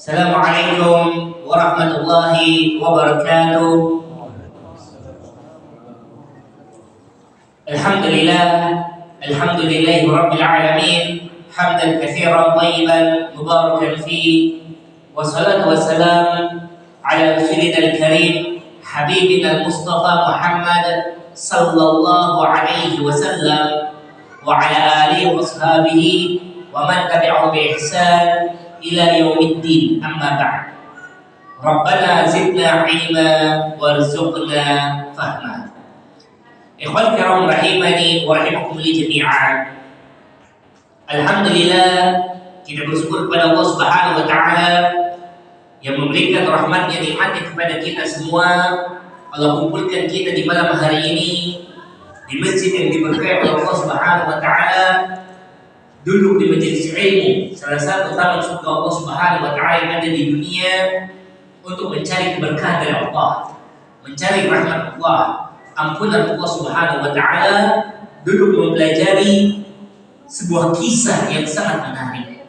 Assalamualaikum warahmatullahi wabarakatuh. Alhamdulillah, alhamdulillahi rabbil alamin, hamdan katsiran thayyiban mubarakan fi, wassalatu wassalamu ala rasulina al-karim habibina al-mustafa Muhammad sallallahu alaihi wasallam wa ala alihi wa ashabihi wa man tabi'ahum bi ihsan ila yaumiddin, amma ba'd. Rabbana zidna ilma warzuqna fahma. Ikhwan kiram rahimani wa rahimakumullah jami'an. Alhamdulillah, kita bersyukur kepada Allah Subhanahu wa taala yang memberikan rahmatnya, nikmatnya kepada kita semua. Allah kumpulkan kita di malam hari ini di masjid yang diberkahi oleh Allah Subhanahu wa taala, duduk di majelis ilmu, salah satu taman surga Allah Subhanahu wa taala yang ada di dunia, untuk mencari keberkahan dari Allah, mencari rahmat Allah, ampunan Allah Subhanahu wa taala, duduk mempelajari sebuah kisah yang sangat menarik,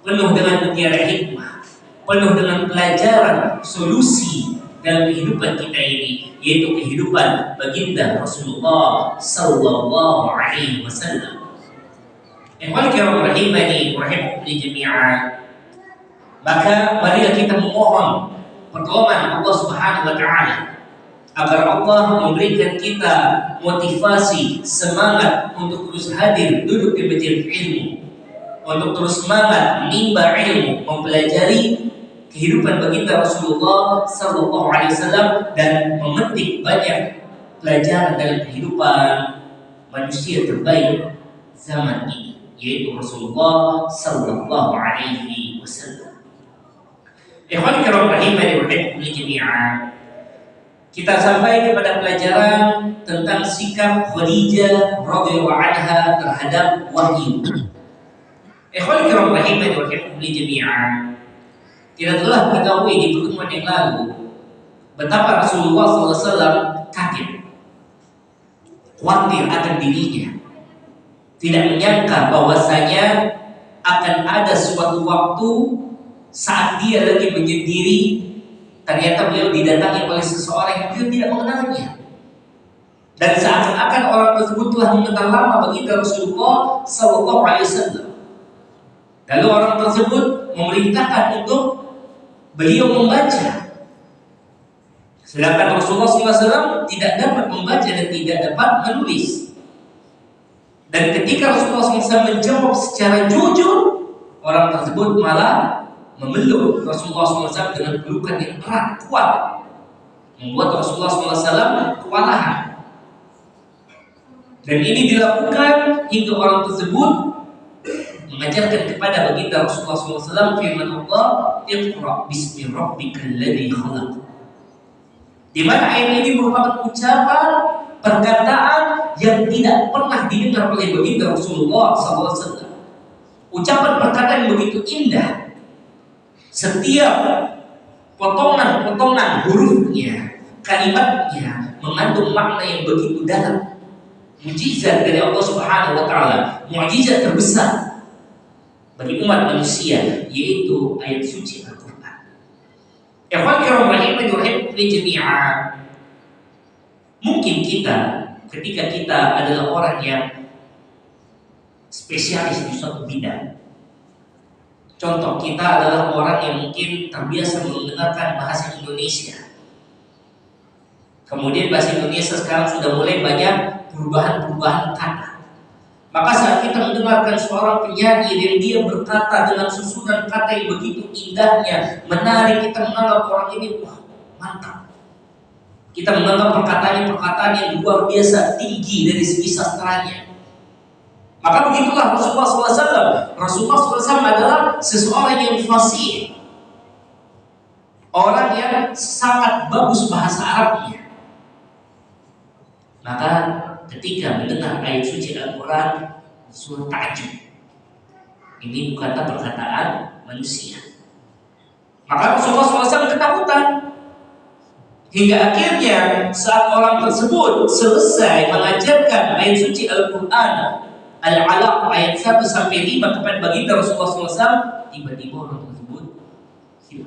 penuh dengan mutiara hikmah, penuh dengan pelajaran solusi dalam kehidupan kita ini, yaitu kehidupan baginda Rasulullah sallallahu alaihi wasallam. Ikhwan kiram rahimani wa rahimakumullah jami'an. Maka marilah kita memohon pertolongan Allah Subhanahu wa taala agar Allah memberikan kita motivasi, semangat untuk terus hadir duduk di majelis ilmu, untuk terus semangat menimba ilmu, mempelajari kehidupan baginda Rasulullah sallallahu alaihi wasallam dan memetik banyak pelajaran dalam kehidupan manusia terbaik zaman ini, yaitu Rasulullah sallallahu alaihi wasallam. Ikhwan kiram rahimani wa rahimakumullah jami'an. Kita sampai kepada pelajaran tentang sikap Khadijah radhiyallahu anha terhadap wahyu. Ikhwan kiram rahimani wa rahimakumullah jami'an. Kita telah ketahui di pertemuan yang lalu betapa Rasulullah sallallahu alaihi wasallam kaget, khawatir akan dirinya, tidak menyangka bahwasanya akan ada suatu waktu saat dia lagi menyendiri, ternyata beliau didatangi oleh seseorang yang beliau tidak mengenalnya, dan seakan-akan orang tersebut telah mengenal lama baginda Rasulullah sallallahu alaihi wasallam. Lalu orang tersebut memerintahkan untuk beliau membaca, sedangkan Rasulullah sallallahu alaihi wasallam tidak dapat membaca dan tidak dapat menulis. Dan ketika Rasulullah SAW menjawab secara jujur, orang tersebut malah memeluk Rasulullah SAW dengan pelukan yang erat, kuat, membuat Rasulullah SAW kewalahan. Dan ini dilakukan hingga orang tersebut mengajarkan kepada baginda Rasulullah SAW firman Allah, "Iqra bismi rabbikal ladzi khalaq." Di mana ayat ini merupakan ucapan, perkataan yang tidak pernah didengar oleh baginda Rasulullah SAW. Ucapan perkataan yang begitu indah. Setiap potongan-potongan hurufnya, kalimatnya mengandung makna yang begitu dalam. Mukjizat dari Allah Subhanahu wa taala, mukjizat terbesar bagi umat manusia, yaitu ayat suci Al-Qur'an. Ikhwan kiram rahimani wa rahimakumullah jami'an. Mungkin kita, ketika kita adalah orang yang spesialis di suatu bidang, contoh kita adalah orang yang mungkin terbiasa mendengarkan bahasa Indonesia, kemudian bahasa Indonesia sekarang sudah mulai banyak perubahan-perubahan kata. Maka saat kita mendengarkan seorang penyanyi dan dia berkata dengan susunan kata yang begitu indahnya, menarik, kita menganggap orang ini wah, mantap. Kita menganggap perkataan yang luar biasa tinggi dari segi sastranya. Maka begitulah Rasulullah SAW. Rasulullah SAW adalah seseorang yang fasih, orang yang sangat bagus bahasa Arabnya. Maka ketika mendengar ayat suci Al-Quran, Rasulullah takjub. Ini bukanlah perkataan manusia. Maka Rasulullah SAW ketakutan. Hingga akhirnya saat orang tersebut selesai mengajarkan ayat suci Al-Quran, Al-Alaq ayat 1-5 kepada baginda Rasulullah SAW, tiba-tiba orang tersebut hilang.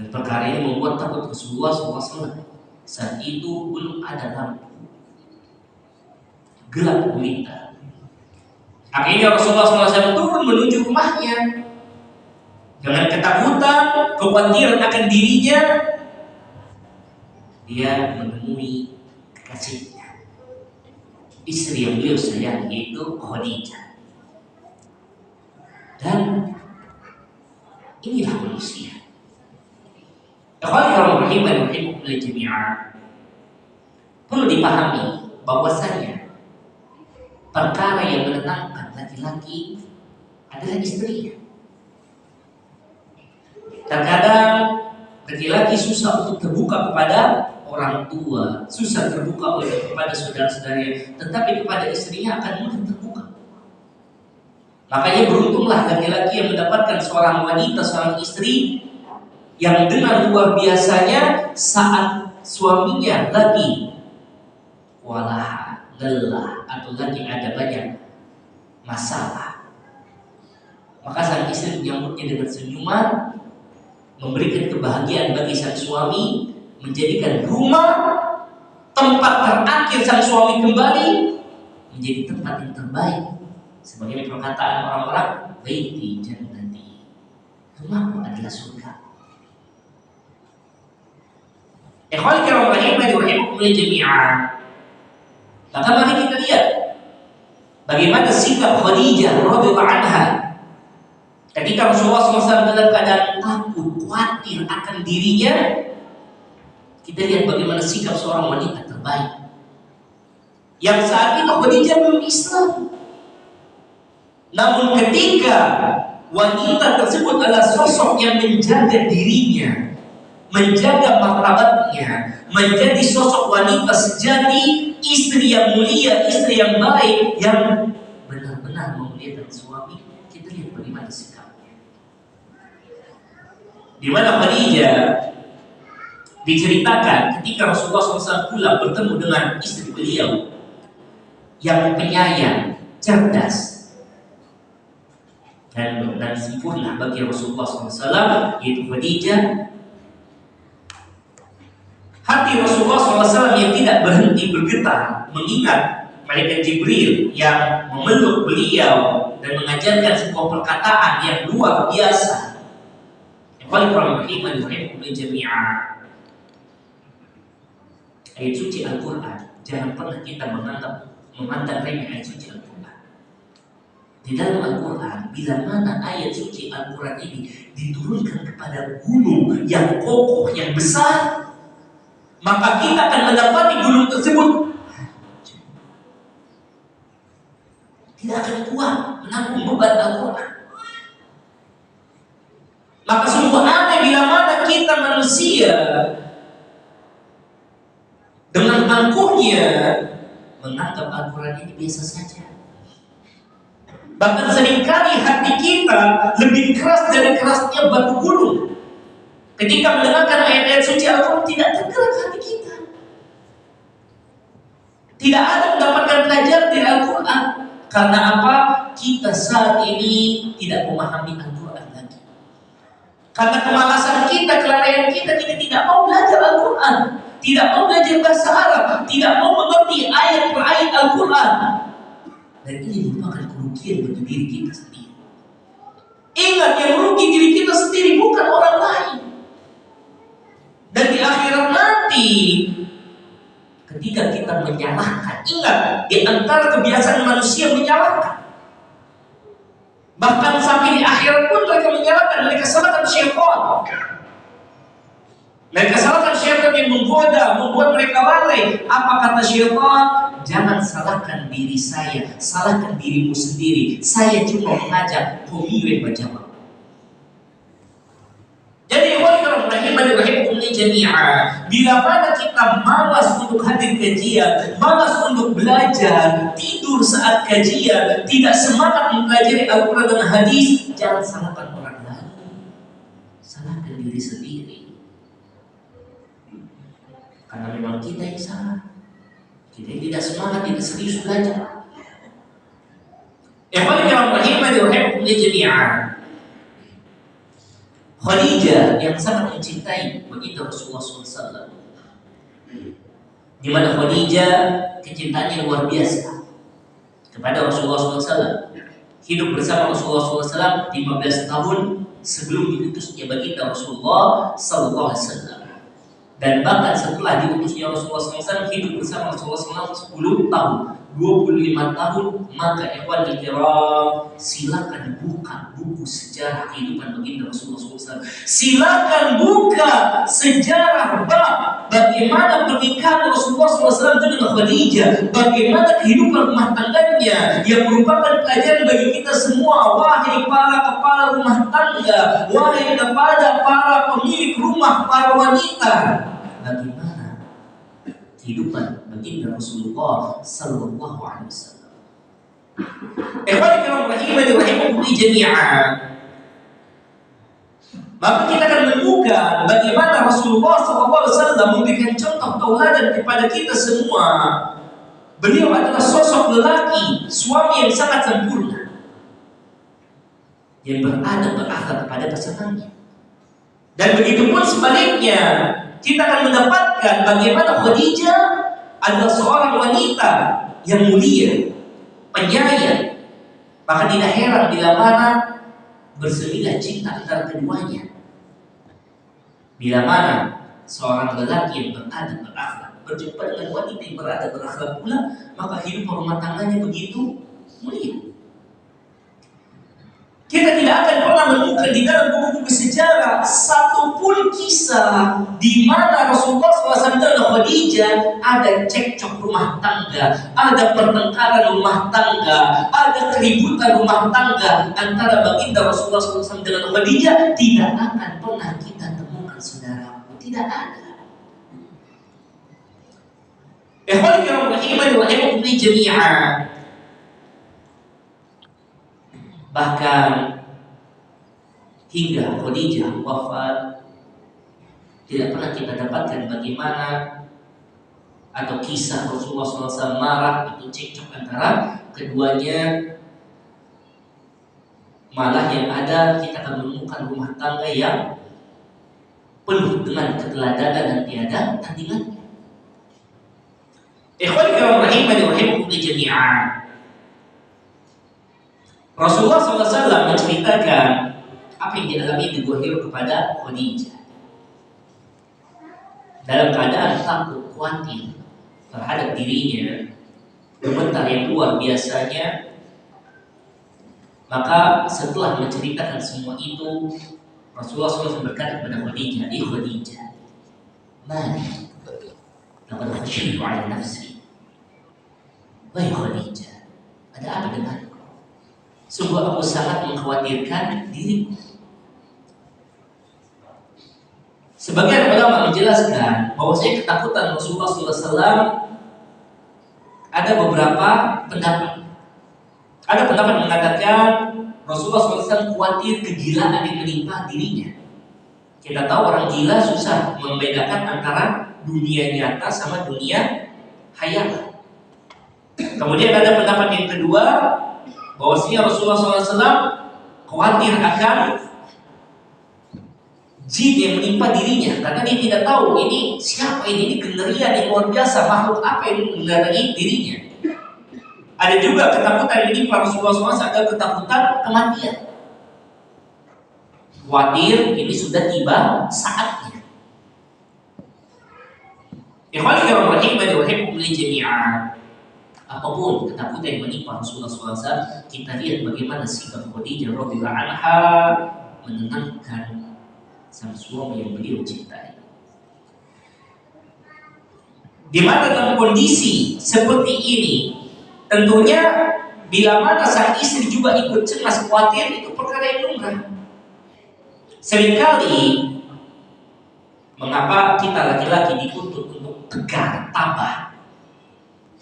Dan perkara ini membuat takut Rasulullah SAW. Saat itu belum ada lampu, gelap gulita. Akhirnya Rasulullah SAW turun menuju rumahnya dengan ketakutan, kekhawatiran akan dirinya. Dia menemui kekasihnya, istri yang beliau sayang, yaitu Khadijah. Dan inilah manusia. Perlu dipahami bahwasanya perkara yang menenangkan laki-laki adalah istrinya. Terkadang laki-laki susah untuk terbuka kepada orang tua, susah terbuka kepada saudara-saudaranya, tetapi kepada istrinya akan mudah terbuka. Makanya beruntunglah laki-laki yang mendapatkan seorang wanita, seorang istri yang dengan luar biasanya saat suaminya lagi walahan, lelah, atau lagi ada banyak masalah, maka sang istri menyambutnya dengan senyuman, memberikan kebahagiaan bagi sang suami, menjadikan rumah tempat terakhir sang suami kembali menjadi tempat yang terbaik. Sebagai perkataan orang-orang, baiti jannati, rumahku adalah surga. Ikhwan kiram rahimakumullah jami'an. Maka mari kita lihat bagaimana sikap Khadijah radhiyallahu anha ketika Rasulullah SAW dalam keadaan takut, khawatir akan dirinya. Kita lihat bagaimana sikap seorang wanita terbaik yang saat itu Khadijah belum Islam. Namun ketika wanita tersebut adalah sosok yang menjaga dirinya, menjaga martabatnya, menjadi sosok wanita sejati, istri yang mulia, istri yang baik, yang benar-benar memuliakan suami. Kita lihat bagaimana sikapnya. Di mana Khadijah diceritakan ketika Rasulullah SAW pulang bertemu dengan istri beliau yang penyayang, cerdas, dan sempurna bagi Rasulullah SAW, yaitu Khadijah. Hati Rasulullah SAW yang tidak berhenti bergetar mengingat malaikat Jibril yang memeluk beliau dan mengajarkan sebuah perkataan yang luar biasa. Ayat suci Al-Quran, jangan pernah kita memandang remeh ayat suci Al-Quran. Di dalam Al-Quran, bila mana ayat suci Al-Quran ini diturunkan kepada gunung yang kokoh, yang besar, maka kita akan mendapati gunung tersebut tidak akan kuat menampung beban Al-Quran. Maka sungguh aneh bila mana kita manusia dengan angkuhnya menganggap Al-Quran ini biasa saja. Bahkan seringkali hati kita lebih keras dari kerasnya batu gunung. Ketika mendengarkan ayat-ayat suci Al-Quran, tidak tergerak hati kita. Tidak ada mendapatkan pelajaran dari Al-Quran. Karena apa? Kita saat ini tidak memahami Al-Quran lagi. Karena kemalasan kita, kelalaian kita tidak mau belajar Al-Quran, tidak mau belajar bahasa Arab, tidak mau mengerti ayat per ayat Al-Quran. Dan ini merupakan kerugian bagi diri kita sendiri. Ingat, yang merugi diri kita sendiri, bukan orang lain. Dan di akhirat nanti, ketika kita menyalahkan, ingat, di antara kebiasaan manusia menyalahkan. Bahkan sampai di akhirat pun mereka menyalahkan, mereka salahkan syaitan. Mereka salahkan syaitan yang menggoda, membuat mereka lalai. Apa kata syaitan? Jangan salahkan diri saya, salahkan dirimu sendiri. Saya cuma mengajak pemilu berjamaah. Jadi bila mana kita malas untuk hadir kajian, malas untuk belajar, tidur saat kajian, tidak semangat mempelajari Al-Quran dan hadis, jangan salahkan orang lain, salahkan diri sendiri. Karena memang kita yang salah. Kita tidak semangat, tidak serius belajar. Khadijah yang sangat mencintai baginda Rasulullah SAW, di mana Khadijah kecintaannya luar biasa kepada Rasulullah SAW. Hidup bersama Rasulullah SAW 15 tahun sebelum diutusnya baginda Rasulullah SAW. Dan bahkan setelah diutusnya Rasulullah SAW, hidup bersama Rasulullah SAW 10 tahun, 25 tahun. Maka ikhwan kiram, silakan buka buku sejarah kehidupan baginda Rasulullah SAW. Silakan buka sejarah bagaimana pernikahan Rasulullah SAW dengan Khadijah, bagaimana kehidupan rumah tangganya yang merupakan pelajaran bagi kita semua. Wahai para kepala rumah tangga, wahai kepada para pemilik rumah, para wanita, bagaimana kehidupan baginda Rasulullah Sallallahu Alaihi Wasallam. Ikhwan fillah rahimani wa rahimakumullah jami'an. Maka kita akan menemukan bagaimana Rasulullah SAW memberikan contoh tauladan kepada kita semua. Beliau adalah sosok lelaki, suami yang sangat sempurna, yang beradab berakhlak kepada pasangannya. Dan begitu pun sebaliknya, kita akan mendapatkan bagaimana Khadijah adalah seorang wanita yang mulia, penyayang. Bahkan tidak heran bila mana bersemilah cinta antara keduanya. Bila mana seorang lelaki yang beradab berakhlak berjumpa dengan wanita yang beradab berakhlak pula, maka hidup rumah tangganya begitu mulia. Kita tidak akan pernah menemukan di dalam buku-buku sejarah satupun kisah di mana Rasulullah SAW dan Khadijah ada cekcok rumah tangga, ada pertengkaran rumah tangga, ada keributan rumah tangga antara baginda Rasulullah SAW dengan Khadijah. Tidak akan pernah kita temukan, saudaraku, tidak ada. Ikhwan fillah rahimani wa rahimakumullah jami'an. Bahkan hingga Khadijah wafat, tidak pernah kita dapatkan bagaimana atau kisah Rasulullah SAW marah atau cekcok antara keduanya. Malah yang ada kita akan menemukan rumah tangga yang penuh dengan keteladanan dan tiada tandingannya. Ikhwan fillah rahimani wa rahimakumullah jami'an. Rasulullah SAW menceritakan apa yang dialami Ibu Hira kepada Khadijah dalam keadaan takut, khawatir terhadap dirinya, gemetar yang luar biasanya. Maka setelah menceritakan semua itu, Rasulullah SAW berkata kepada Khadijah, Khadijah, mari, laqad khashitu ala nafsi. Wahai Khadijah, ada apa denganku? Sungguh aku sangat mengkhawatirkan diriku. Sebagian ulama menjelaskan bahwa ketakutan Rasulullah SAW ada beberapa pendapat. Ada pendapat mengatakan Rasulullah SAW khawatir kegilaan yang menimpa dirinya. Kita tahu orang gila susah membedakan antara dunia nyata sama dunia khayal. Kemudian ada pendapat yang kedua, bahwasanya Rasulullah SAW khawatir akan jin yang menimpa dirinya, karena dia tidak tahu ini siapa ini kengerian yang luar biasa, makhluk apa yang mendatangi dirinya. Ada juga ketakutan yang menimpa Rasulullah SAW, ada ketakutan kematian. Khawatir ini sudah tiba saatnya. Ikhwan fillah rahimani wa rahimakumullah jami'an. Apapun ketakutan yang menimpa Rasulullah SAW, kita lihat bagaimana sikap Khadijah radhiyallahu anha menenangkan sang suami yang beliau cintai. Di mana dalam kondisi seperti ini, tentunya bila mana sang istri juga ikut cemas khawatir, itu perkara yang lumrah. Seringkali mengapa kita laki-laki dituntut untuk tegar, tabah?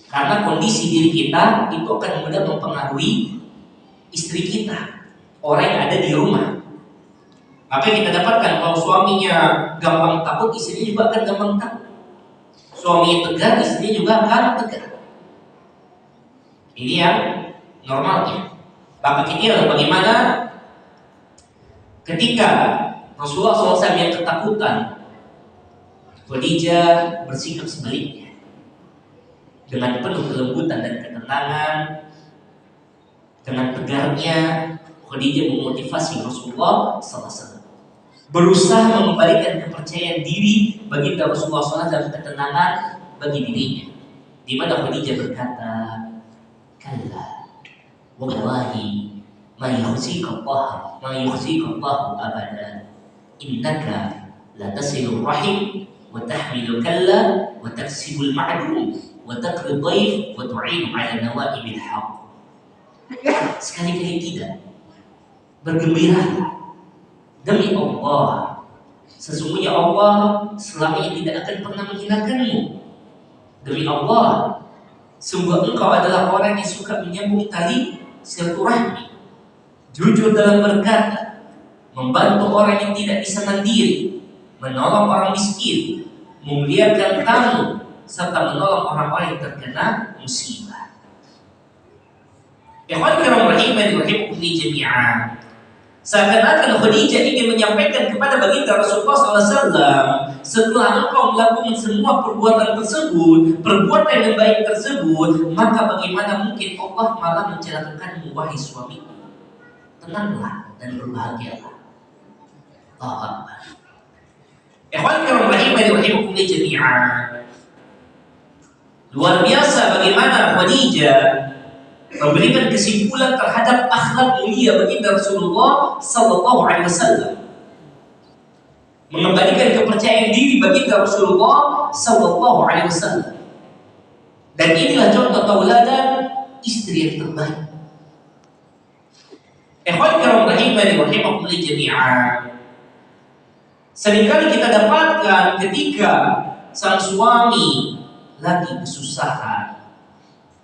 Karena kondisi diri kita itu akan mudah mempengaruhi istri kita, orang yang ada di rumah. Apa yang kita dapatkan kalau suaminya gampang takut, istrinya juga akan gampang takut. Suaminya tegar, istrinya juga akan tegar. Ini yang normalnya. Maka kita bagaimana ketika Rasulullah SAW yang ketakutan, Khadijah bersikap sebaliknya. Dengan penuh kelembutan dan ketenangan, dengan tegarnya, Khadijah memotivasi Rasulullah SAW, berusaha mengembalikan kepercayaan diri bagi Rasulullah SAW dan ketenangan bagi dirinya. Di mana Khadijah berkata, "Kalla, wallahi, ma yukhzika Allah abada. Innaka la tasilur rahim, wa tahmilu kalla, wa taksibul ma'dum, wa taqri dhaif, wa tu'inu ala nawaibil haq." Sekali-kali tidak, bergembiralah. Demi Allah, sesungguhnya Allah selama ini tidak akan pernah menghinakanmu. Demi Allah, sungguh engkau adalah orang yang suka menyambung tali silaturahmi, jujur dalam berkata, membantu orang yang tidak bisa mandiri, menolong orang miskin, memuliakan tamu, serta menolong orang-orang yang terkena musibah. Ikhwan kiram rahimani rahimakumullah jami'an. Seakan-akan Khadijah ingin menyampaikan kepada baginda Rasulullah SAW, setelah engkau melakukan semua perbuatan tersebut, perbuatan yang baik tersebut, maka bagaimana mungkin Allah malah mencelakakanmu, wahai suami? Tenanglah dan berbahagialah. Allahu Akbar. Ikhwan kiram rahimani rahimakumullah jami'an. Luar biasa bagaimana Khadijah memberikan kesimpulan terhadap akhlak mulia baginda Rasulullah Sallallahu Alaihi Wasallam, mengembalikan kepercayaan diri baginda Rasulullah Sallallahu Alaihi Wasallam. Dan inilah contoh tauladan istri yang terbaik. Ikhwan kiram rahimani rahimakumullah jami'an. Seringkali kita dapatkan ketika sang suami lagi kesusahan,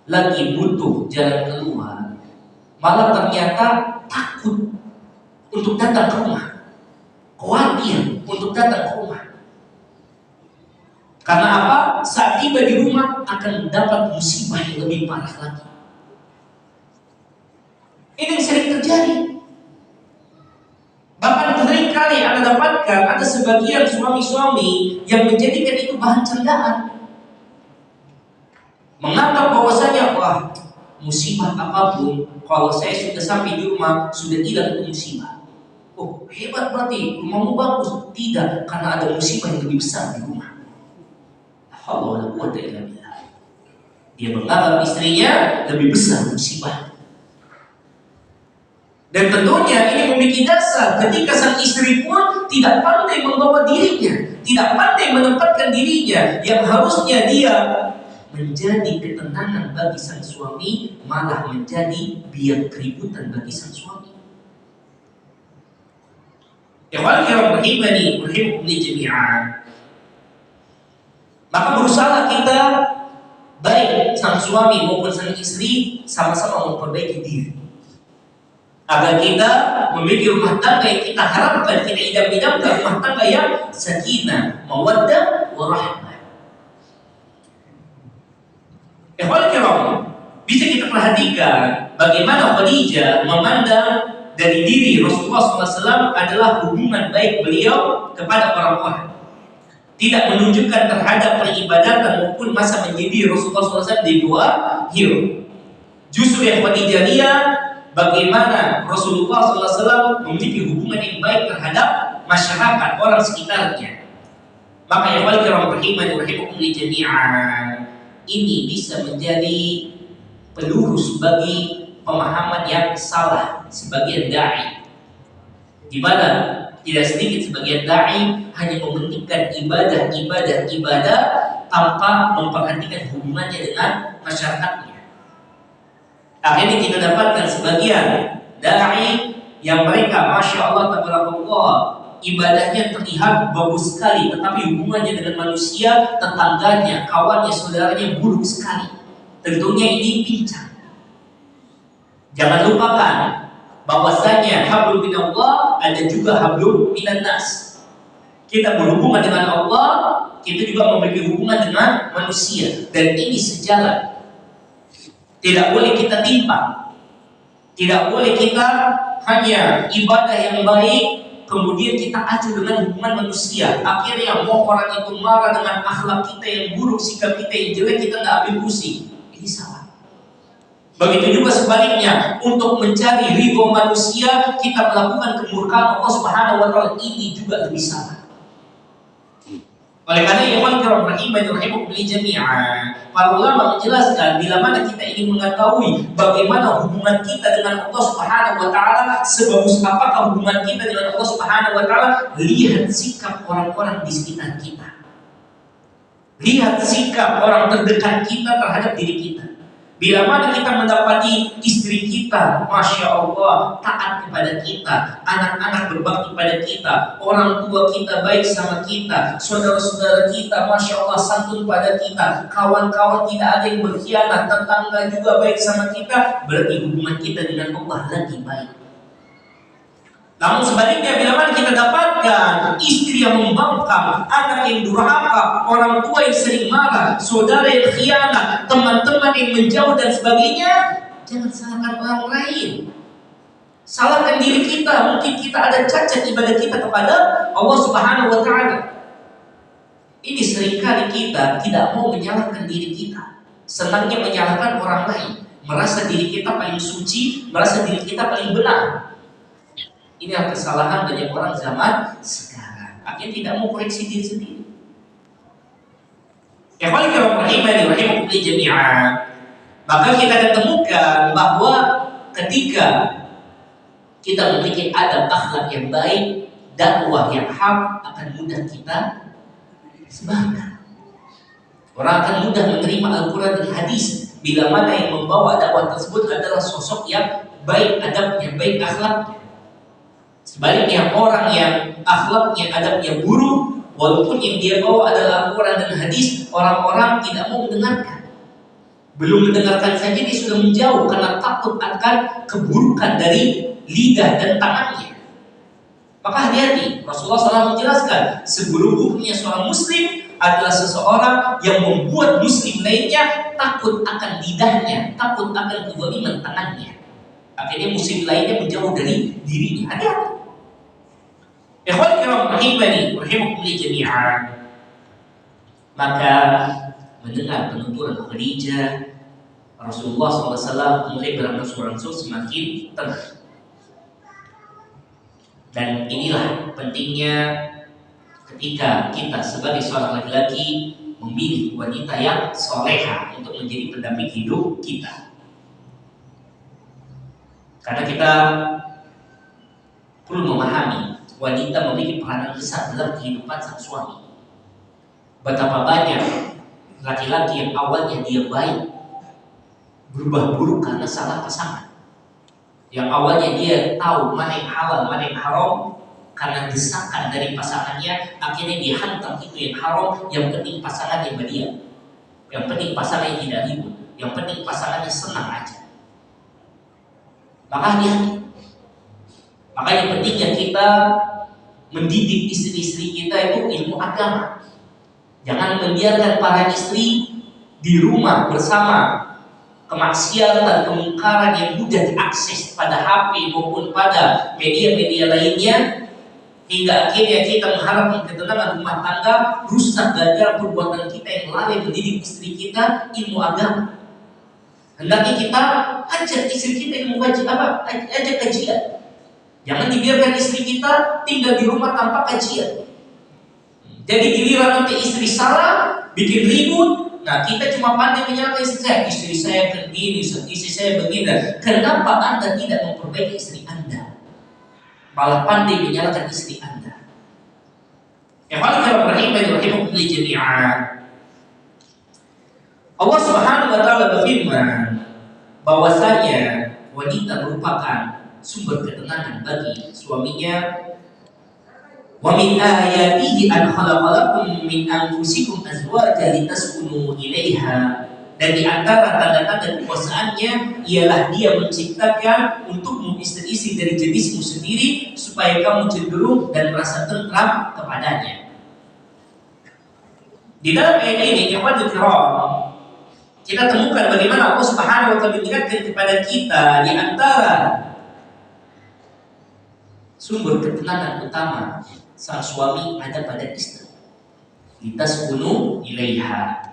lagi butuh jalan keluar, malah ternyata takut untuk datang ke rumah, khawatir untuk datang ke rumah. Karena apa? Saat tiba di rumah akan mendapat musibah yang lebih parah lagi. Ini yang sering terjadi. Bahkan seringkali Anda dapatkan ada sebagian suami-suami yang menjadikan itu bahan candaan, menganggap bahwasanya wah, musibah apapun kalau saya sudah sampai di rumah sudah hilang itu musibah. Oh, hebat berarti rumahmu bagus. Tidak, karena ada musibah yang lebih besar di rumah. Dia menganggap istrinya lebih besar musibah. Dan tentunya ini memiliki dasar ketika sang istri pun tidak pandai membawa dirinya, tidak pandai menempatkan dirinya yang harusnya dia menjadi ketenangan bagi sang suami, malah menjadi biang keributan bagi sang suami. Ikhwan kiram rahimani rahimakumullah jami'an. Maka berusaha kita, baik sang suami maupun sang istri, sama-sama memperbaiki diri, agar kita memiliki rumah tangga yang kita harapkan, kita idam-idamkan, rumah tangga yang sakinah, mawaddah, warahmah. Ikhwan kiram, bisa kita perhatikan bagaimana Khadijah memandang dari diri Rasulullah SAW adalah hubungan baik beliau kepada orang-orang, tidak menunjukkan terhadap peribadatan maupun masa menjadi Rasulullah SAW di luar hidup. Justru yang Khadijah lihat bagaimana Rasulullah SAW memiliki hubungan yang baik terhadap masyarakat, orang sekitarnya. Maka ya wal kiram rahimani rahimakumullah jami'an, ini bisa menjadi pelurus bagi pemahaman yang salah sebagian dai, di mana tidak sedikit sebagian dai hanya mementingkan ibadah tanpa memperhatikan hubungannya dengan masyarakatnya. Akhirnya kita dapatkan sebagian dai yang mereka masya Allah tabarakallah, ibadahnya terlihat bagus sekali, tetapi hubungannya dengan manusia, tetangganya, kawannya, saudaranya buruk sekali. Tentunya ini pincang. Jangan lupakan bahwasanya hablum minallah ada juga hablum minan nas. Kita berhubungan dengan Allah, kita juga memiliki hubungan dengan manusia, dan ini sejalan. Tidak boleh kita timpang. Tidak boleh kita hanya ibadah yang baik kemudian kita acu dengan hubungan manusia. Akhirnya mau orang itu marah dengan akhlak kita yang buruk, sikap kita yang jelek, kita nggak ambil pusing. Ini salah. Begitu juga sebaliknya, untuk mencari ridho manusia, kita melakukan kemurkaan Allah Subhanahu wa Ta'ala, ini juga lebih salah. Oleh karena ikhwan kiram rahimakumullah jami'an, para ulama menjelaskan bila mana kita ingin mengetahui bagaimana hubungan kita dengan Allah Subhanahu wa Ta'ala, sebagus apakah hubungan kita dengan Allah Subhanahu wa Ta'ala, lihat sikap orang-orang di sekitar kita. Lihat sikap orang terdekat kita terhadap diri kita. Bila mana kita mendapati istri kita, Masya Allah, taat kepada kita, anak-anak berbakti pada kita, orang tua kita baik sama kita, saudara-saudara kita, Masya Allah, santun pada kita, kawan-kawan tidak ada yang berkhianat, tetangga juga baik sama kita, berarti hubungan kita dengan Allah lagi baik. Namun sebaliknya, bila mana kita dapatkan istri yang membangkang, anak yang durhaka, orang tua yang sering marah, saudara yang khianat, teman-teman yang menjauh dan sebagainya, jangan salahkan orang lain. Salahkan diri kita. Mungkin kita ada cacat ibadah kita kepada Allah Subhanahu wa Ta'ala. Ini seringkali kita tidak mau menyalahkan diri kita, senangnya menyalahkan orang lain, merasa diri kita paling suci, merasa diri kita paling benar. Ini adalah kesalahan banyak orang zaman sekarang. Akhirnya tidak mau koreksi diri sendiri. Ya kalau kita rahimakumullah jami'an, maka kita akan temukan bahwa ketika kita memiliki adab akhlak yang baik, dakwah yang hak akan mudah kita sebarkan. Orang akan mudah menerima Al-Quran dan hadis bila mana yang membawa dakwah tersebut adalah sosok yang baik adabnya, baik akhlaknya. Sebaliknya orang yang akhlaknya, adabnya buruk, walaupun yang dia bawa adalah Al-Quran dan hadis, orang-orang tidak mau mendengarkan. Belum mendengarkan saja dia sudah menjauh karena takut akan keburukan dari lidah dan tangannya. Maka hati-hati, Rasulullah SAW menjelaskan seburuk-buruknya seorang muslim adalah seseorang yang membuat muslim lainnya takut akan lidahnya, takut akan kezaliman tangannya. Akhirnya muslim lainnya menjauh dari dirinya. Hati-hati. Ikhwan kiram rahimakumullah jami'an. Maka mendengar penuturan Khadijah, Rasulullah SAW mulai berangsur-angsur semakin tenang. Dan inilah pentingnya ketika kita sebagai seorang laki-laki memilih wanita yang soleha untuk menjadi pendamping hidup kita. Karena kita perlu memahami wanita memiliki peranan besar dalam kehidupan sang suami. Betapa banyak laki-laki yang awalnya dia baik berubah buruk karena salah pasangan. Yang awalnya dia tahu mana yang halal, mana yang haram, karena desakan dari pasangannya, akhirnya dia hantam itu yang haram. Yang penting pasangannya bahagia, yang penting pasangannya tidak ribut, yang penting pasangannya senang aja. Maka hati-hati. Makanya pentingnya kita mendidik istri-istri kita itu ilmu agama. Jangan membiarkan para istri di rumah bersama kemaksiatan, kemungkaran yang mudah diakses pada HP maupun pada media-media lainnya, hingga akhirnya kita mengharapkan ketenangan rumah tangga rusak gara-gara perbuatan kita yang lalai mendidik istri kita ilmu agama. Hendaknya kita ajak istri kita ilmu ajak kajian. Jangan dibiarkan istri kita tinggal di rumah tanpa kajian. Jadi giliran nanti istri salah, bikin ribut, nah kita cuma pandai menyalahkan istri saya begini, istri saya begini. Kenapa Anda tidak memperbaiki istri Anda? Malah pandai menyalahkan istri Anda. Ya kalau rahimakumullah jami'an. Allah Subhanahu wa Ta'ala berfirman bahwasanya wanita merupakan sumber ketenangan bagi suaminya. Wa min ayatihi an khalaqalakum min anfusikum azwajan litaskunu ilaiha. Dan di antara tanda-tanda kekuasaannya ialah dia menciptakan untukmu istri-istri dari jenismu sendiri supaya kamu cenderung dan merasa tentram kepadanya. Di dalam ayat ini kita temukan bagaimana Allah Subhanahu wa Ta'ala mengingatkan kepada kita di antara sumber ketenangan utama sang suami ada pada istri. Litaskunu ilaiha,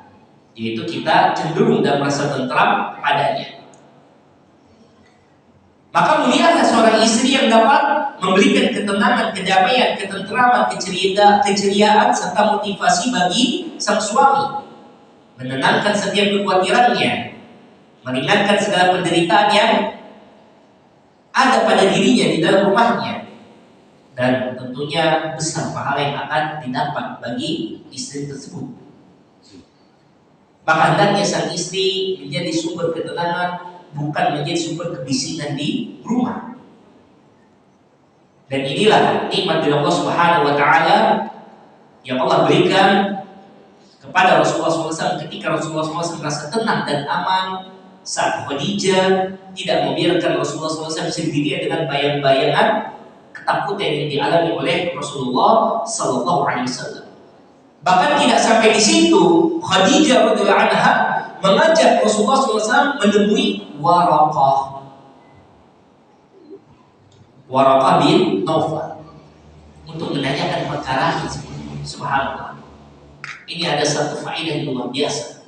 yaitu kita cenderung dan merasa tentram padanya. Maka mulialah seorang istri yang dapat memberikan ketenangan, kedamaian, ketentraman, keceriaan serta motivasi bagi sang suami, menenangkan setiap kekhawatirannya, meringankan segala penderitaan yang ada pada dirinya di dalam rumahnya, dan tentunya besar pahala yang akan didapat bagi istri tersebut. Maka hendaknya sang istri menjadi sumber ketenangan, bukan menjadi sumber kebisingan di rumah. Dan inilah nikmat dari Allah Subhanahu wa taala yang Allah berikan kepada Rasulullah SAW ketika Rasulullah SAW merasa tenang dan aman saat Khadijah tidak membiarkan Rasulullah SAW sendirian dengan bayang-bayangan ketakutan yang dialami oleh Rasulullah SAW. Bahkan tidak sampai di situ, Khadijah radhiyallahu anha mengajak Rasulullah SAW menemui Waraqah bin Naufal untuk menanyakan perkara tersebut. Subhanallah. Ini ada satu faedah yang luar biasa.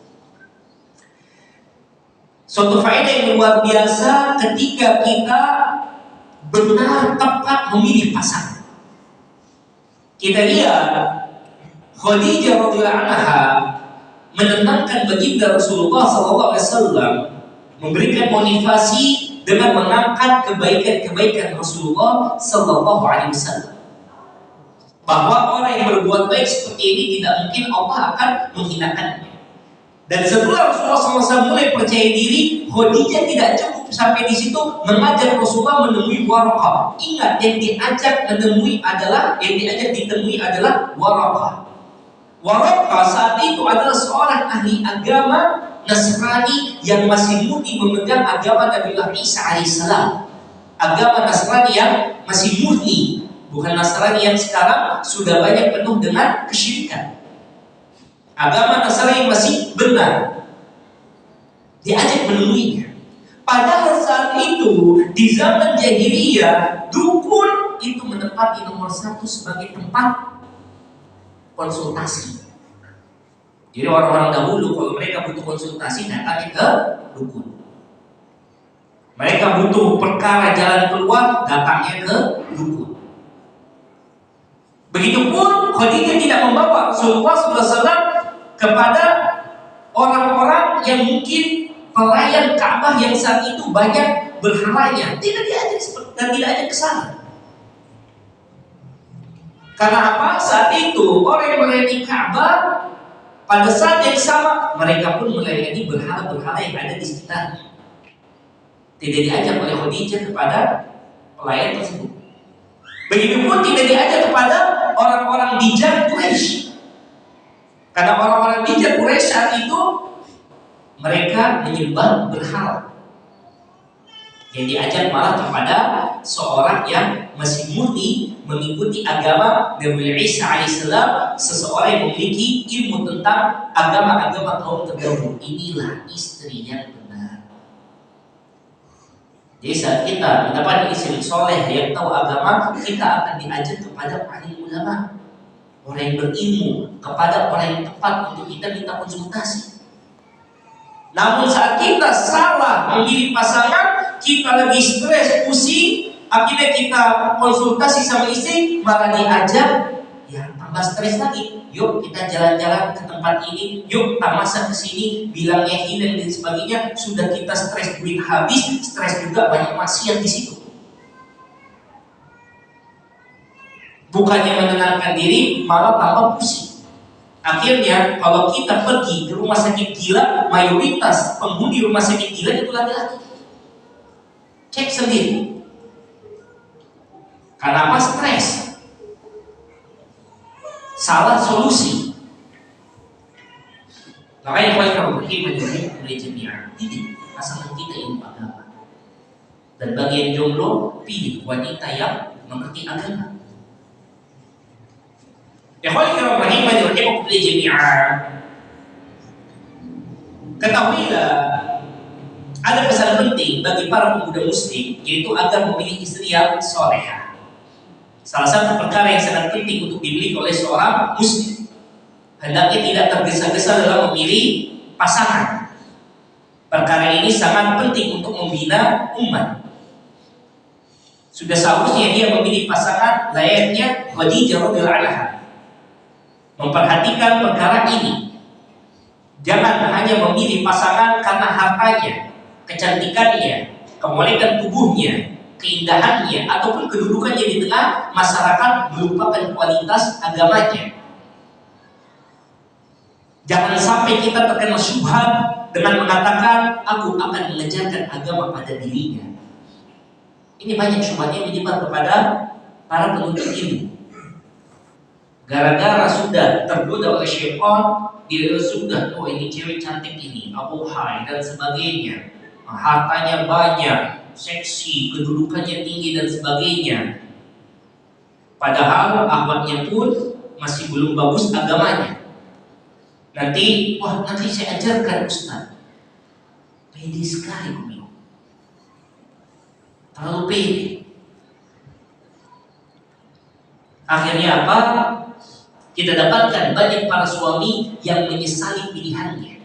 Suatu faedah yang luar biasa ketika kita benar tepat memilih pasangan. Kita lihat Khadijah radhiyallahu anha menenangkan baginda Rasulullah SAW, memberikan motivasi dengan mengangkat kebaikan-kebaikan Rasulullah SAW, bahwa orang yang berbuat baik seperti ini tidak mungkin Allah akan menghinakannya. Dan setelah Rasulullah SAW mulai percaya diri, Khadijah tidak cukup sampai di situ mengajak Rasulullah menemui Waraqah. Ingat, yang diajak ditemui adalah Waraqah. Waraqah saat itu adalah seorang ahli agama Nasrani yang masih murni memegang agama Nabiullah Isa alaihissalam. Agama Nasrani yang masih murni, bukan Nasrani yang sekarang sudah banyak penuh dengan kesyirikan. Agama Nasrani yang masih benar. Diajak menemuinya. Padahal saat itu di zaman jahiliyah, dukun itu menempati nomor 1 sebagai tempat konsultasi. Jadi orang-orang dahulu kalau mereka butuh konsultasi datangnya ke dukun. Mereka butuh perkara jalan keluar datangnya ke dukun. Begitupun Khadijah tidak membawa Rasulullah SAW kepada orang-orang yang mungkin pelayan Ka'bah yang saat itu banyak berhalanya. Tidak diajak dan tidak ajak ke sana. Karena apa? Saat itu orang yang melayani Ka'bah pada saat yang sama mereka pun melayani berhala-berhala yang ada di sekitarnya. Tidak diajak oleh Khadijah kepada pelayan tersebut. Begitupun tidak diajak kepada orang-orang bijak Quraisy. Karena orang-orang bijak Quraisy saat itu mereka menyembah berhala. Yang diajak malah kepada seorang yang masih murni mengikuti agama Nabi Isa alaihissalam, seseorang yang memiliki ilmu tentang agama-agama kaum terdahulu. Inilah istri yang benar. Jadi saat kita mendapat istri soleh yang tahu agama, kita akan diajak kepada ahli ulama, orang yang berilmu, kepada orang yang tepat untuk kita minta konsultasi. Namun saat kita salah memilih pasangan, kita lagi stres, pusing, akhirnya kita konsultasi sama istri, malah diajak, ya tambah stres lagi. Yuk kita jalan-jalan ke tempat ini, yuk kita masak ke sini, bilangnya hilang dan sebagainya. Sudah kita stres duit habis, stres juga banyak maksiat di situ. Bukannya menenangkan diri, malah tambah pusing. Akhirnya kalau kita pergi ke rumah sakit gila, mayoritas penghuni rumah sakit gila itu laki-laki. Cek sendiri. Karena apa? Stres. Salah solusi. Makanya kalau pergi menjadi jamiah, didik pasangan kita ilmu agama. Dan bagi yang jomblo, pilih wanita yang mengerti agama. Ketahuilah, ada pesan penting bagi para pemuda muslim, yaitu agar memilih istri yang solehah. Salah satu perkara yang sangat penting untuk dimiliki oleh seorang muslim, hendaknya tidak tergesa-gesa dalam memilih pasangan. Perkara ini sangat penting untuk membina umat. Sudah seharusnya dia memilih pasangan layaknya Khadijah radhiyallahu anha. Memperhatikan perkara ini. Jangan hanya memilih pasangan karena hartanya, kecantikannya, kemolekan tubuhnya, keindahannya, ataupun kedudukannya di tengah masyarakat, melupakan kualitas agamanya. Jangan sampai kita terkena syubhat dengan mengatakan aku akan mengejarkan agama pada dirinya. Ini banyak syubhat yang menyebar kepada para penuntut ilmu. Gara-gara sudah tergoda oleh syaitan, dia sudah, oh ini cewek cantik ini, abuhai dan sebagainya, hartanya banyak, seksi, kedudukannya tinggi dan sebagainya. Padahal ahwatnya pun masih belum bagus agamanya. Nanti saya ajarkan Ustaz. Pede sekali beliau. Terlalu pede. Akhirnya apa? Kita dapatkan banyak para suami yang menyesali pilihannya.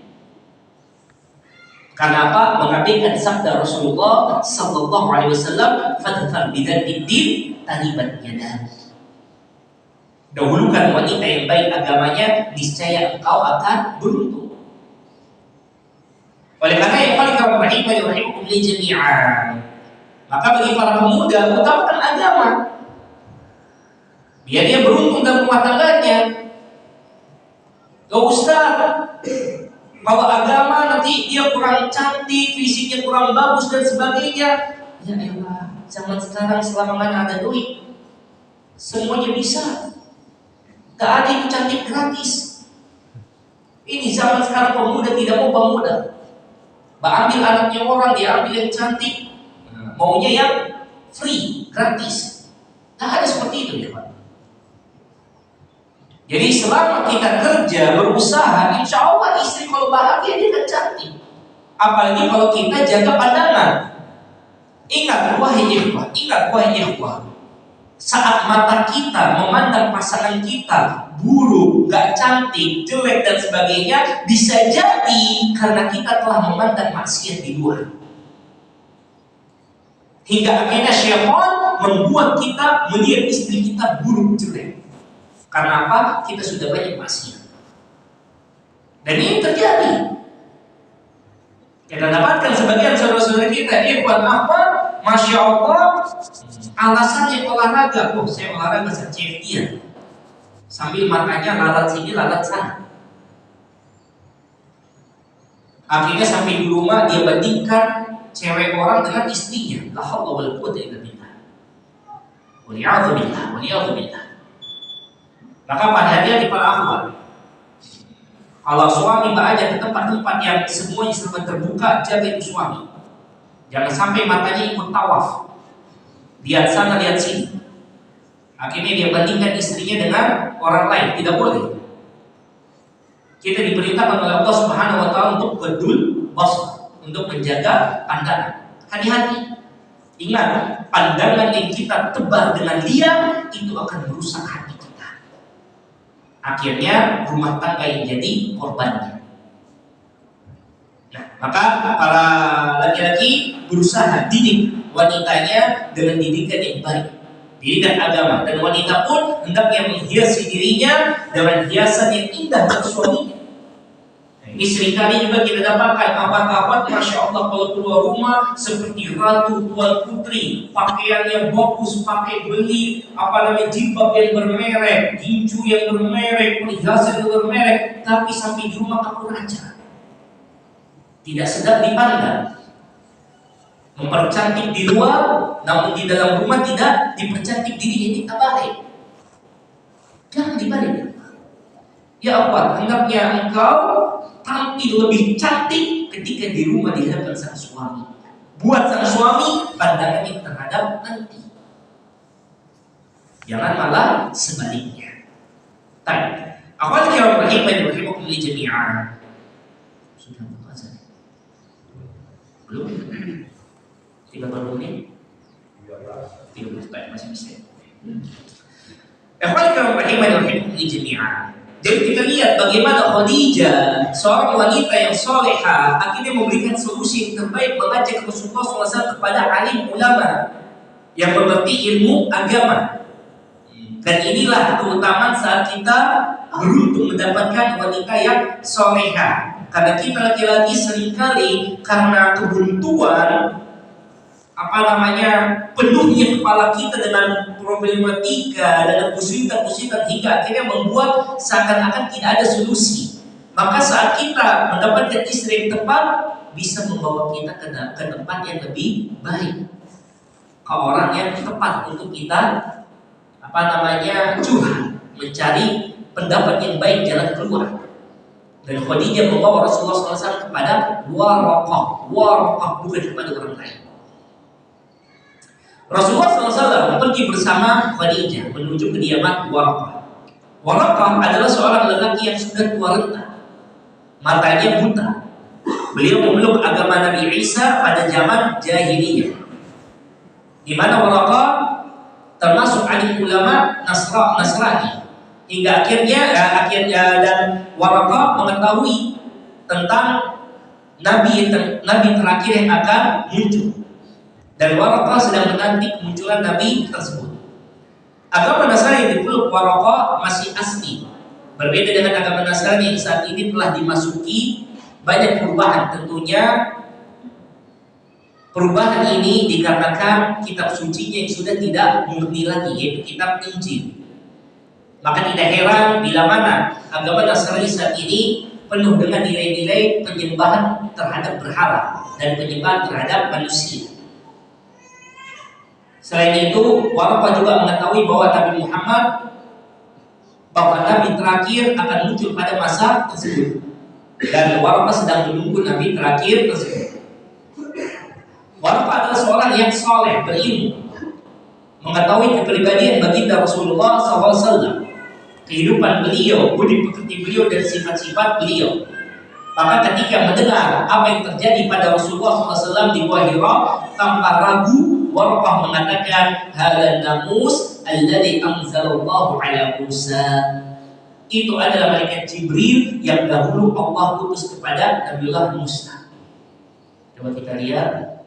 Karena apa? Mengabaikan sabda Rasulullah sallallahu alaihi wasallam, "Fadfar bidzati din talibat yadan." Dahulukan wanita yang baik agamanya, niscaya engkau akan beruntung. Oleh karena yang paling kamu rahimakum li jami'an. Maka bagi para pemuda, utamakan agama. Biar dia beruntung dalam rumah tangganya. Gak Ustaz, kalau agama nanti dia kurang cantik, fisiknya kurang bagus dan sebagainya. Ya elah, zaman sekarang selama mana ada duit, semuanya bisa. Gak ada yang cantik gratis. Ini zaman sekarang pemuda tidak mau pemuda. Ambil anaknya orang, dia ambil yang cantik, maunya yang free, gratis. Gak ada seperti itu ya Pak. Jadi selama kita kerja, berusaha, insya Allah istri kalau bahagia dia akan cantik. Apalagi kalau kita jaga pandangan. Ingat wahai ikhwah, saat mata kita memandang pasangan kita buruk, gak cantik, jelek dan sebagainya, bisa jadi karena kita telah memandang maksiat di luar. Hingga akhirnya syaitan membuat kita melihat istri kita buruk, jelek. Karena apa? Kita sudah banyak maksiat. Dan ini terjadi. Kita dapatkan sebagian saudara-saudara kita, ikhwan apa? Masya Allah, alasannya olahraga. Oh, saya olahraga seceftian. Sambil matanya lalat sini, lalat sana. Akhirnya sampai di rumah dia bandingkan cewek orang dengan istrinya. La haula wala quwwata illa billah. Waliyadzubillah. Maka pada hati-hati para akhwat, kalau suami beranjak ke tempat-tempat yang semuanya serba terbuka, jaga itu suami. Jangan sampai matanya ikut tawaf, lihat sana, lihat sini. Akhirnya dia bandingkan istrinya dengan orang lain. Tidak boleh. Kita diperintahkan oleh Allah Subhanahu wa taala untuk badul basar, untuk menjaga pandangan. Hati-hati. Ingat, pandangan yang kita tebar dengan liar itu akan merusak hati. Akhirnya rumah tangga yang jadi korbannya. Nah, maka para laki-laki berusaha didik wanitanya dengan didikan yang baik, didikan agama, dan wanita pun hendaknya menghiasi dirinya dengan hiasan yang indah bagi suaminya. Nah, ini seringkali juga kita dapatkan kawan-kawan, masya Allah, kalau keluar rumah seperti ratu, tuan putri, pakaiannya bagus, pakai beli jilbab yang bermerek, gincu yang bermerek, perhiasan yang bermerek, tapi sampai di rumah kabur aja. Tidak sedap dipandang. Mempercantik di luar, namun di dalam rumah tidak dipercantik dirinya, tidak baik. Jangan dibalik. Ya Allah, hendaknya engkau tampil lebih cantik ketika di rumah di hadapan sang suami. Buat sang suami pandangannya terhadap nanti. Jangan malah sebaliknya. Baik. Akhwat kiram rahimakum li jami'an. Sudah buka saya. Belum? 30 menit? 30 baik, masih bisa. Ikhwan rahimani wa rahimakumullah jami'an. Jadi kita lihat bagaimana Khadijah, seorang wanita yang soleha, akhirnya memberikan solusi yang terbaik mengajak Rasulullah SAW kepada alim ulama yang mengerti ilmu agama. Dan inilah keutamaan saat kita beruntung mendapatkan wanita yang soleha. Karena kita laki-laki seringkali karena kebuntuan penuhnya kepala kita dengan problematika, dengan kesulitan-kesulitan hingga akhirnya membuat seakan-akan tidak ada solusi. Maka saat kita mendapatkan istri yang tepat, bisa membawa kita ke tempat yang lebih baik, ke orang yang tepat untuk kita curhat, mencari pendapat yang baik, jalan keluar. Dan Khadijah membawa Rasulullah SAW kepada Waraqah bukan kepada orang lain. Rasulullah SAW pergi bersama Khadijah menuju kediaman Waraqah. Waraqah adalah seorang lelaki yang sudah tua renta, matanya buta. Beliau memeluk agama Nabi Isa pada zaman jahiliyah, di mana Waraqah termasuk alim ulama Nasrani. Hingga akhirnya dan Waraqah mengetahui tentang nabi terakhir yang akan muncul. Dan Waraqah sedang menanti kemunculan Nabi tersebut. Agama Nasrani yang dipeluk Waraqah masih asli. Berbeda dengan agama Nasrani yang saat ini telah dimasuki banyak perubahan. Tentunya perubahan ini dikarenakan kitab sucinya yang sudah tidak murni lagi, yaitu kitab Injil. Maka tidak heran bila mana agama Nasrani saat ini penuh dengan nilai-nilai penyembahan terhadap berhala dan penyembahan terhadap manusia. Selain itu, Waraqah juga mengetahui bahwa Nabi Muhammad, bahwa Nabi terakhir akan muncul pada masa tersebut. Dan Waraqah sedang menunggu Nabi terakhir tersebut. Waraqah adalah seorang yang soleh, berilmu, mengetahui kepribadian baginda Rasulullah SAW, kehidupan beliau, budi pekerti beliau, dan sifat-sifat beliau. Maka ketika mendengar apa yang terjadi pada Rasulullah SAW di Gua Hira, tanpa ragu Waraqah mengatakan, "Hadzal namus alladzi anzalallahu ala Musa." Itu adalah malaikat Jibril yang dahulu Allah utus kepada Nabiullah Musa. Coba kita lihat.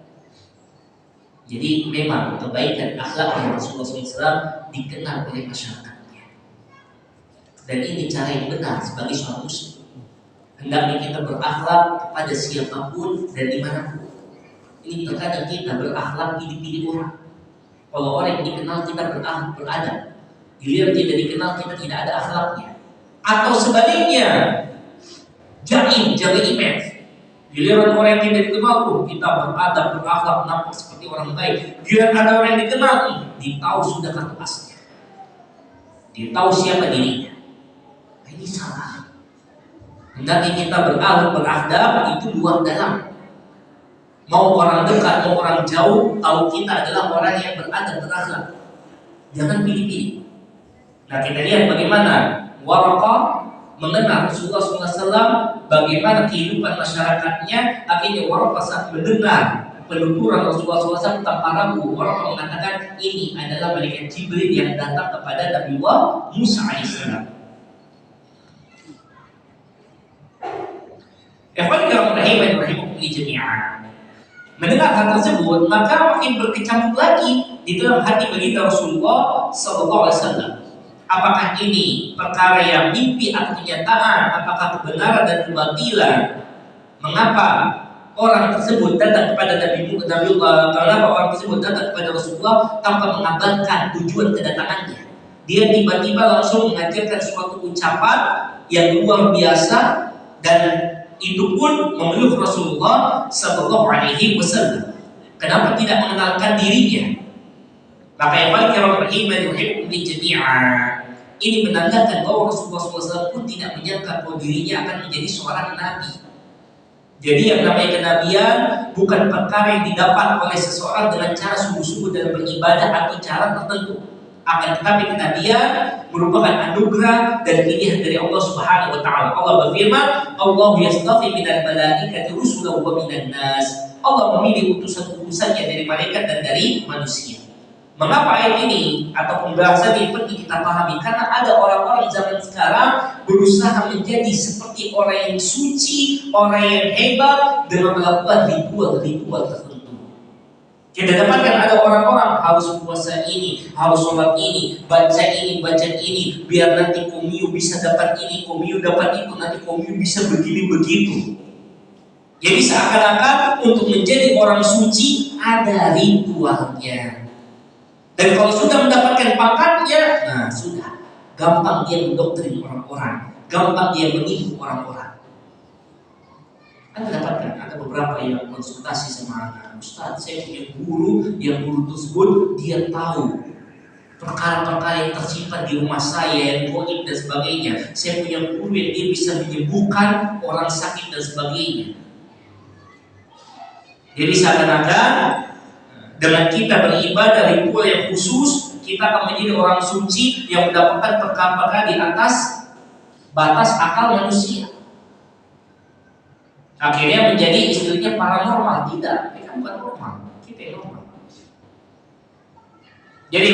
Jadi memang kebaikan akhlak Rasulullah SAW dikenal oleh masyarakatnya. Dan ini cara yang benar sebagai seorang muslim. Hendaknya kita berakhlak kepada siapapun dan dimanapun. Ini terkadang kita berakhlak pilih-pilih orang. Kalau orang yang dikenal kita beradab, giliran tidak dikenal kita tidak ada akhlaknya. Atau sebaliknya, jaga image. Giliran orang yang tidak dikenal kita beradab, berakhlak, nampak seperti orang baik. Giliran ada orang yang dikenal, dia tahu sudah kartu asnya, dia tahu siapa dirinya. Nah, ini salah. Hendaknya kita beradab itu luar dalam. Mau orang dekat, mau orang jauh, tahu kita adalah orang yang beradab, berakhlak. Jangan pilih-pilih. Nah, kita lihat bagaimana Waraqah mengenal Rasulullah SAW, bagaimana kehidupan masyarakatnya. Akhirnya Waraqah saat mendengar penuturan Rasulullah SAW tanpa ragu, Waraqah mengatakan ini adalah malaikat Jibril yang datang kepada Nabiullah Musa alaihissalam. Mendengar hal tersebut, maka makin berkecamuk lagi di dalam hati baginda Rasulullah SAW. Apakah ini perkara yang mimpi atau kenyataan? Apakah kebenaran dan kebatilan? Mengapa orang tersebut datang kepada Kenapa orang tersebut datang kepada Rasulullah tanpa mengabarkan tujuan kedatangannya? Dia tiba-tiba langsung mengajarkan suatu ucapan yang luar biasa, dan itu pun memeluk Rasulullah Sallallahu Alaihi Wasallam. Kenapa tidak mengenalkan dirinya? Maka yang paling ini menandakan bahwa Rasulullah SAW pun tidak menyangka bahwa dirinya akan menjadi seorang nabi. Jadi yang namanya kenabian bukan perkara yang didapat oleh seseorang dengan cara sungguh-sungguh dalam beribadah atau cara tertentu. Akan tetapi kenabian merupakan anugerah dan pilihan dari Allah Subhanahu wa taala. Allah berfirman, "Allah yastafi minal malaikati rusulan wa minan nas." Allah memilih utusan-utusannya dari malaikat dan dari manusia. Mengapa ayat ini atau pembahasan ini penting kita pahami? Karena ada orang-orang zaman sekarang berusaha menjadi seperti orang yang suci, orang yang hebat dengan melakukan ritual tertentu. Kita dapatkan ada orang-orang harus puasa ini, harus sholat ini, baca ini, biar nanti komiu bisa dapat ini, komiu dapat itu, nanti komiu bisa begini begitu. Jadi seakan-akan untuk menjadi orang suci ada ritualnya. Dan kalau sudah mendapatkan pangkatnya, nah sudah, gampang dia mendoktrin orang-orang, gampang dia menipu orang-orang. Anda dapatkan ada beberapa yang konsultasi sama anak, Ustaz, saya punya guru, yang guru tersebut dia tahu perkara-perkara yang tersimpan di rumah saya, yang goib dan sebagainya. Saya punya guru yang dia bisa menyembuhkan orang sakit dan sebagainya. Jadi seakan-akan dengan kita beribadah ritual yang khusus, kita akan menjadi orang suci yang mendapatkan perkara-perkara di atas batas akal manusia. Akhirnya menjadi istilahnya paranormal. Tidak, kita bukan normal, kita yang normal. Jadi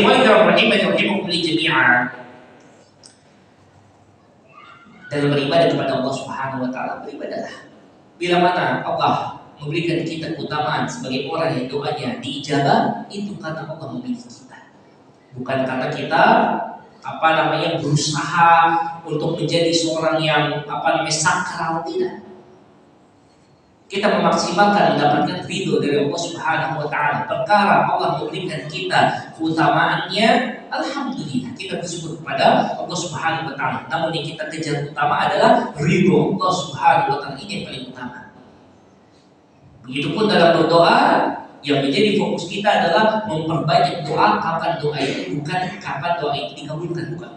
dalam beribadah kepada Allah Subhanahu wa taala, beribadahlah. Bila mana Allah memberikan kita keutamaan sebagai orang yang doanya diijabah, itu karena Allah memilih kita, bukan karena kita berusaha untuk menjadi seorang yang sakral. Tidak, kita memaksimalkan mendapatkan ridho dari Allah Subhanahu wa taala. Perkara Allah memberikan kita keutamaannya, alhamdulillah kita bersyukur kepada Allah Subhanahu wa taala. Namun yang kita kejar utama adalah ridho Allah Subhanahu wa taala, ini yang paling utama. Begitupun dalam berdoa, yang menjadi fokus kita adalah memperbanyak doa. Kapan doa itu, bukan kapan doa itu dikabulkan, bukan.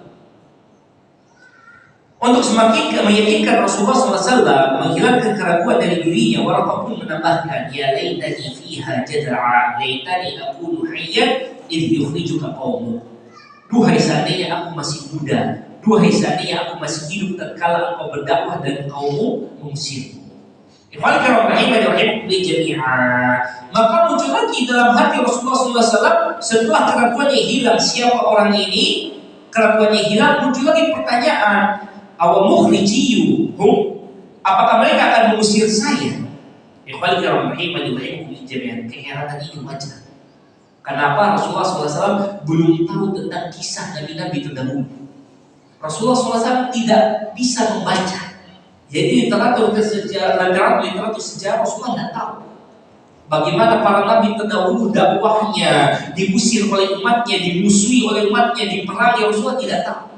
Untuk semakin meyakinkan Rasulullah SAW menghilangkan keraguan dari dirinya, Waraqah pun menambahkan, ya laitani fiha jad'a, laitani akunu hayyan idh yukhrijuka qaumuk. Duhai seandainya aku masih muda, duhai seandainya aku masih hidup tatkala engkau berdakwah dan kaummu mengusirmu. Maka muncul lagi dalam hati Rasulullah SAW setelah keraguannya hilang, siapa orang ini, keraguannya hilang, muncul lagi pertanyaan, apakah mereka akan mengusir saya? Keheranan ini wajar. Kenapa Rasulullah SAW belum tahu tentang kisah nabi-nabi terdahulu? Rasulullah SAW tidak bisa membaca. Jadi literatur sejarah Rasulullah tidak tahu bagaimana para nabi terdahulu dakwahnya, diusir oleh umatnya, dimusuhi oleh umatnya, diperangi. Rasulullah tidak tahu.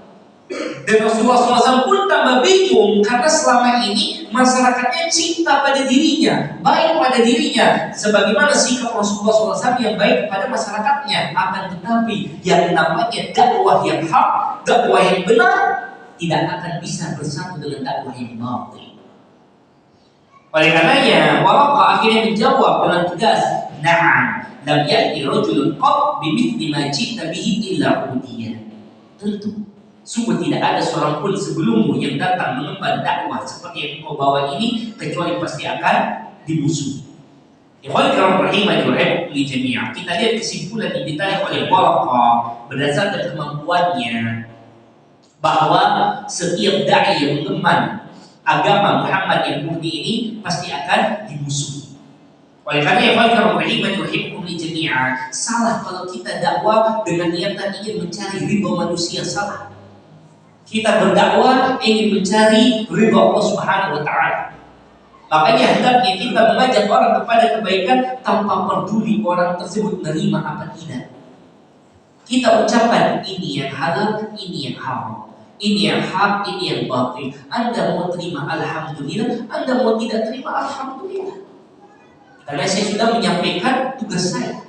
Dan Rasulullah SAW pun tambah bingung karena selama ini masyarakatnya cinta pada dirinya, baik pada dirinya, sebagaimana sikap Rasulullah SAW yang baik kepada masyarakatnya. Akan tetapi yang namanya dakwah yang hak, dakwah yang benar, tidak akan bisa bersatu dengan dakwah yang batil. Oleh karenanya, Waraqah akhirnya menjawab dengan tegas, "Na'am, lam ya'ti rajulun qat bimithli ma ji'ta bihi illa udiya." Tentu, sungguh tidak ada seorang pun sebelummu yang datang mengemban dakwah seperti yang kau bawa ini, kecuali pasti akan dimusuhi. Kita lihat kesimpulan yang ditarik oleh Waraqah berdasarkan kemampuannya, bahwa setiap dai yang mengemban agama Muhammad yang murni ini pasti akan dimusuhi. Oleh karena salah kalau kita dakwah dengan niatan ingin mencari ridho manusia, salah. Kita berdakwah ingin mencari ridho Allah Subhanahu wa taala. Makanya hendaknya kita mengajak orang kepada kebaikan tanpa peduli orang tersebut menerima apa tidak. Kita ucapkan ini yang halal, ini yang haram, ini yang hak, ini yang batil. Anda mau terima, alhamdulillah. Anda mau tidak terima, alhamdulillah. Karena saya sudah menyampaikan tugas saya.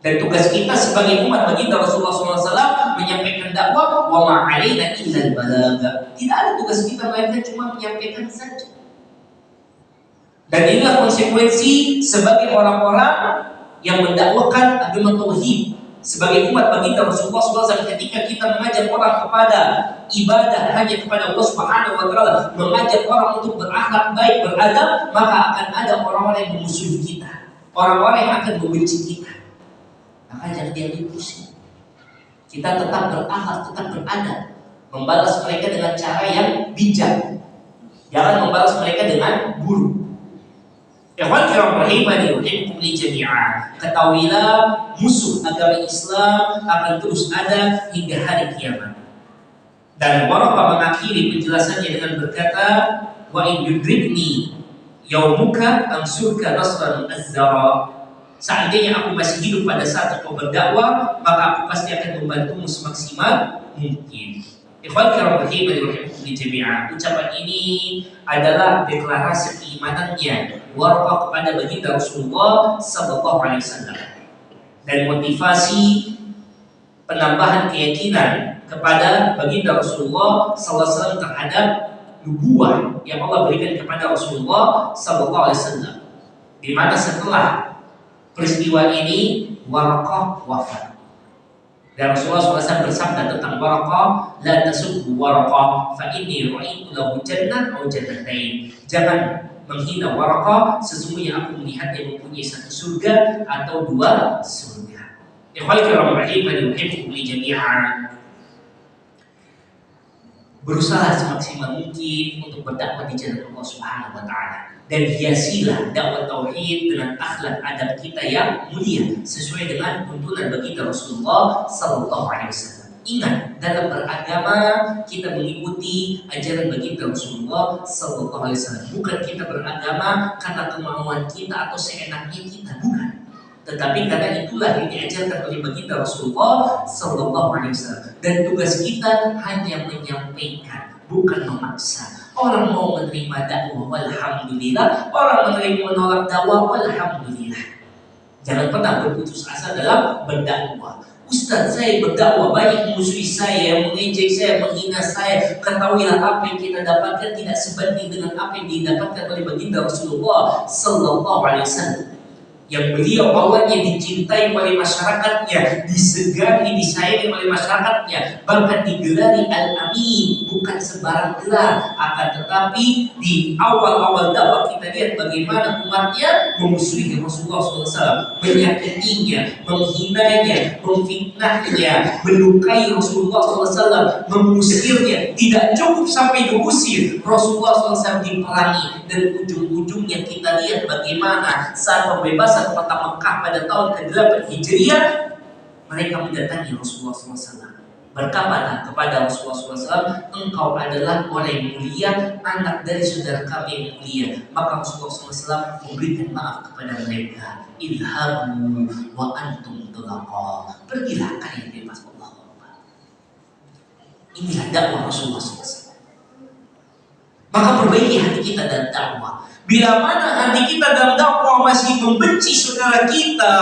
Dan tugas kita sebagai umat baginda Rasulullah SAW menyampaikan dakwah, wa ma 'alaina illa al-balagh. Tidak ada tugas kita melainkan cuma menyampaikan saja. Dan inilah konsekuensi sebagai orang-orang yang mendakwakan agama tauhid. Sebagai umat baginda Rasulullah SAW, ketika kita mengajak orang kepada ibadah hanya kepada Allah Subhanahu wa taala, mengajak orang untuk berakhlak baik, beradab, maka akan ada orang-orang yang memusuhi kita, orang-orang yang akan membenci kita. maka jangan diambil pusing. Kita tetap berakhlak, tetap beradab, membalas mereka dengan cara yang bijak. Jangan membalas mereka dengan buruk. Ikhwan kiram rahimani wa rahimani jami'an. Ketahuilah musuh agama Islam akan terus ada hingga hari kiamat. Dan Waraqah mengakhiri penjelasannya dengan berkata, wa in yudrikni yaumuka ansurka nasran mu'azzara. Seandainya aku masih hidup pada saat kau berdakwah, maka aku pasti akan membantumu semaksimal mungkin. Ikhwan kiram rahimani wa rahimani jami'an. Ucapan ini adalah deklarasi keimanannya Waraqah kepada baginda Rasulullah sallallahu alaihi wasallam dan motivasi penambahan keyakinan kepada baginda Rasulullah sallallahu alaihi wasallam terhadap nubuwah yang Allah berikan kepada Rasulullah sallallahu alaihi wasallam, di mana setelah peristiwa ini Waraqah wafat. Dan Rasulullah SAW bersabda tentang Waraqah, la tasubbu Waraqah fa inni ra'itu lahu jannah aw jannatain. Jangan menghina Waraqah, sesungguhnya aku melihat dia mempunyai satu surga atau dua surga. Ikhwani kiram rahimani wa rahimani jami'an. Berusaha semaksimal mungkin untuk berdakwah di jalan Allah Subhanahu wa taala, dan hiasilah dakwah tauhid dengan akhlak adab kita yang mulia sesuai dengan tuntunan baginda Rasulullah sallallahu alaihi wasallam. Ingat, dalam beragama kita mengikuti ajaran baginda Rasulullah sallallahu alaihi wasallam. Bukan kita beragama karena kemauan kita atau seenaknya kita, bukan. Tetapi karena itulah yang diajarkan oleh baginda Rasulullah sallallahu alaihi wasallam. Dan tugas kita hanya menyampaikan, bukan memaksa. Orang mau menerima dakwah, walhamdulillah. Orang menolak dakwah, walhamdulillah. Jangan pernah berputus asa dalam berdakwah. Ustaz, saya berdakwah, banyak musuh saya, mengejek saya, menghina saya. Ketahuilah apa yang kita dapatkan tidak sebanding dengan apa yang didapatkan oleh baginda Rasulullah sallallahu alaihi wasallam. Yang beliau awalnya dicintai oleh masyarakatnya, disegani, disayangi oleh masyarakatnya, bahkan digelari Al-Amin, bukan sembarang gelar. Akan tetapi di awal-awal dakwah kita lihat bagaimana umatnya memusuhi Rasulullah SAW, menyakitinya, menghinanya, memfitnahnya, melukai Rasulullah SAW, mengusirnya. Tidak cukup sampai diusir, Rasulullah SAW diperangi, dan ujung-ujungnya kita lihat bagaimana saat pembebasan kota Mekah pada tahun ke-8 Hijriah, mereka mendatangi Rasulullah SAW. Berkata kepada Rasulullah SAW, engkau adalah orang yang mulia, anak dari saudara kami yang mulia. Maka Rasulullah SAW memberikan maaf kepada mereka. Idhabu wa antum tulaqa. Pergilah kalian bebas Allah. Inilah dakwah Rasulullah SAW. Maka perbaiki hati kita dan dakwah. Bila mana hati kita dalam dakwah masih membenci saudara kita,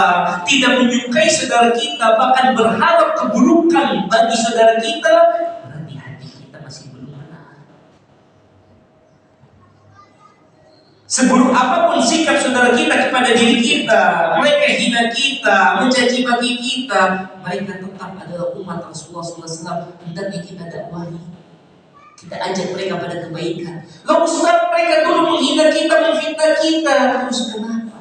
tidak menyukai saudara kita, bahkan berharap keburukan bagi saudara kita, berarti hati kita masih belum benar. Seburuk apapun sikap saudara kita kepada diri kita, mereka hina kita, mencaci maki kita, mereka tetap adalah umat Rasulullah SAW. Hendaknya kita dakwahi, kita ajak mereka pada kebaikan. Lalu setelah mereka dulu menghina kita, memfitnah kita, terus kenapa?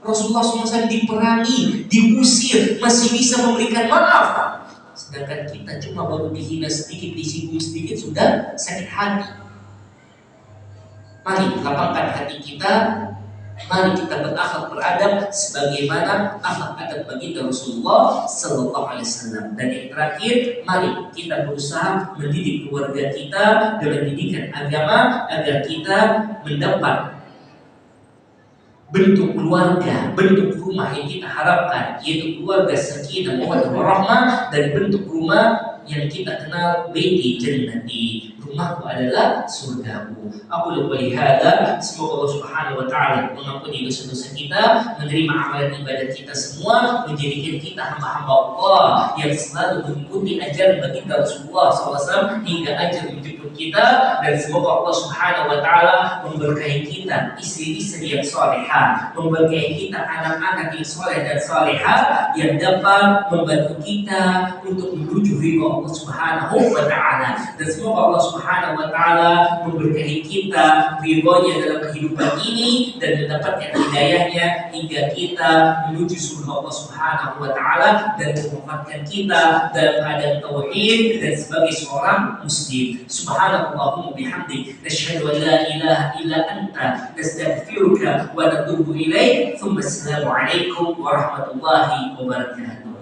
Rasulullah SAW diperangi, diusir, masih bisa memberikan maaf. Sedangkan kita cuma baru dihina sedikit, disinggung sedikit, sudah sakit hati. Mari lapangkan hati kita. Mari kita berakhlak beradab sebagaimana akhlak adab baginda Rasulullah sallallahu alaihi wasallam. Dan yang terakhir, mari kita berusaha mendidik keluarga kita dengan didikan agama agar kita mendapat bentuk keluarga, bentuk rumah yang kita harapkan, yaitu keluarga sakinah mawaddah warahmah, dan bentuk rumah yang kita kenal baiti jannati, rumahku adalah surgaku. Aku lupa lihada, semoga Allah Subhanahu wa taala mengampuni dosa-dosa kita, menerima amalan ibadah kita semua, menjadikan kita hamba-hamba Allah yang selalu mengikuti ajaran baginda Rasulullah SAW hingga ajal menjemput hidup kita, dan semoga Allah Subhanahu wa taala memberkahi kita istri-istri yang salehah, memberkahi kita anak-anak yang saleh dan salehah yang dapat membantu kita untuk menuju ridha Allah Subhanahu wa taala, dan semoga Allah Subhanahu wa taala memberkahi kita ridhonya dalam kehidupan ini dan mendapatkan hidayahnya hingga kita menuju surga Allah Subhanahu wa taala dan menempatkan kita dalam keadaan tauhid dan sebagai seorang muslim. Subhanallahumma bihamdik, nasyhadu an la ilaha illa anta, nastaghfiruka wa natubu ilaik. Assalamu alaikum warahmatullahi wabarakatuh.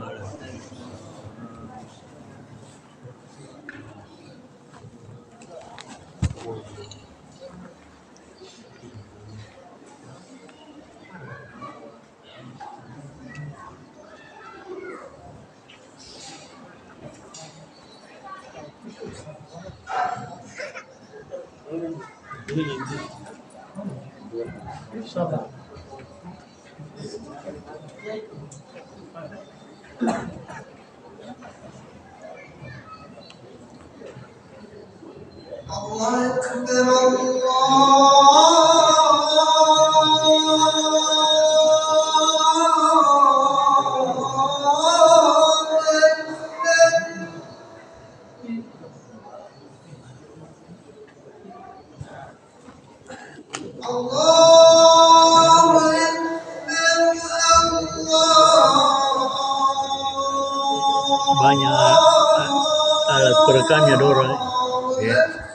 Allah Akbar, banyak alat perekamnya dorong ya.